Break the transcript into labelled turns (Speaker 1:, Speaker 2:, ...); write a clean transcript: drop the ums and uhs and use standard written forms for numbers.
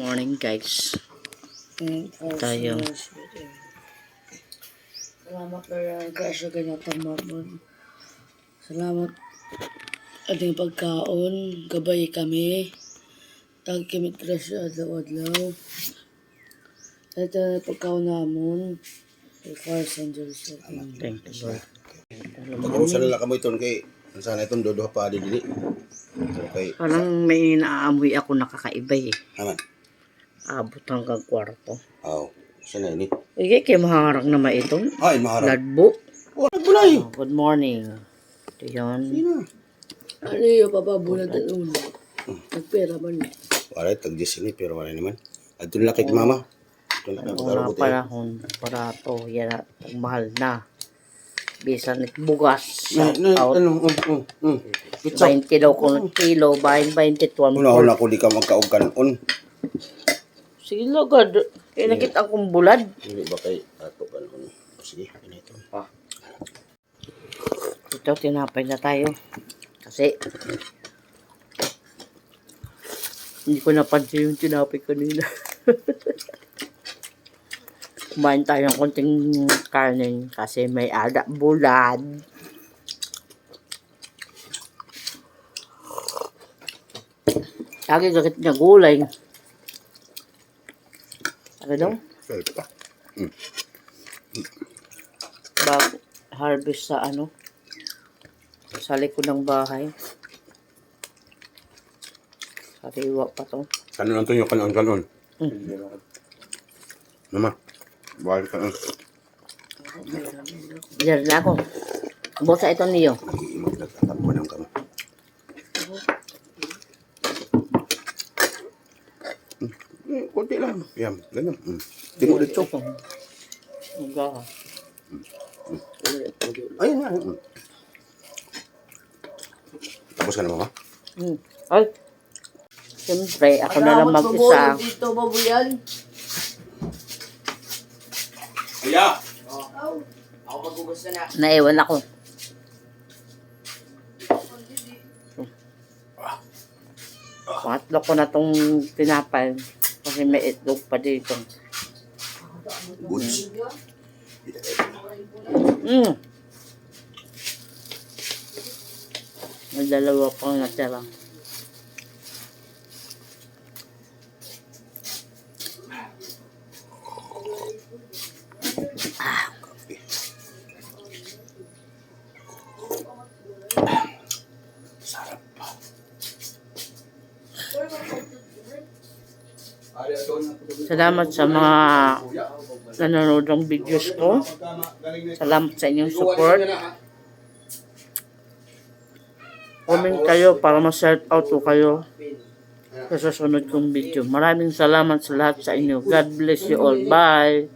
Speaker 1: Morning guys. Tayo.
Speaker 2: Salamat na kasya ganyan mamon. Salamat ating pagkaon. Gabay kami. Tag kami grasya adlaw-adlaw. Ito na pagkaon namon. Fars and Joseph.
Speaker 1: Thank you Lord.
Speaker 3: Pag-urusan nila kamo iton kay sana itong dodo pa dili. Okay.
Speaker 1: Parang may naamoy ako nakakaiba eh.
Speaker 3: Aman.
Speaker 1: Abot hanggang kwarto.
Speaker 3: Aw, sana ini.
Speaker 1: Ige kay maharang na maitong.
Speaker 3: Ay, maharap.
Speaker 1: Ladbo.
Speaker 3: Oh, nagbulay.
Speaker 1: Good morning. Ito yun.
Speaker 3: Sino?
Speaker 2: Ano yung papabulan at ulo? Nagpera man.
Speaker 3: Wala tag-10 ni pero wala naman. Adto na kay mama. Adto na
Speaker 1: Mga
Speaker 3: pagkaroon ko
Speaker 1: panahon para to yan ang mahal na. Bisan bugas. Out.
Speaker 3: Ano?
Speaker 1: 20 daw kung kilo. Bahin 22.
Speaker 3: Una ko di ka magkaog kanon.
Speaker 1: Sige lagad. Kaya nakita akong bulad.
Speaker 3: Hindi ba kay ato kanon? Sige, ganito.
Speaker 1: Ito, tinapay na tayo. Kasi, hindi ko napansin yung tinapay kanina. Kumain tayo ng konting kanin kasi may bulad. Lagi gagit niya gulay. Ano daw?
Speaker 3: Ito pa.
Speaker 1: Bago harvest sa sa likod ng bahay. Sariwa pa to.
Speaker 3: Kanon lang to yung kanon. Mama. Bawal ka.
Speaker 1: Diyan na ako. Bosa ito niyo.
Speaker 3: Magtatakbo ng kamo. Kunti lang. Yan, ganun. Timo dito.
Speaker 1: Enggak.
Speaker 3: Ayun na. Tapos ka na, mama?
Speaker 1: Ay. Siyempre, ako na lang mag-isa.
Speaker 2: Dito babuyan.
Speaker 3: Kuya!
Speaker 2: Ako magugos na.
Speaker 1: Naiwan ako. Pangatlo ko na tong tinapay. Kasi may itlog pa dito.
Speaker 3: Goods.
Speaker 1: May dalawa pang natira.
Speaker 3: Sarap pa.
Speaker 1: Salamat sa mga nanonood ng videos ko. Salamat sa inyong support. Comment kayo para ma-shout out ko kayo sa susunod kong video. Maraming salamat sa lahat sa inyo. God bless you all. Bye!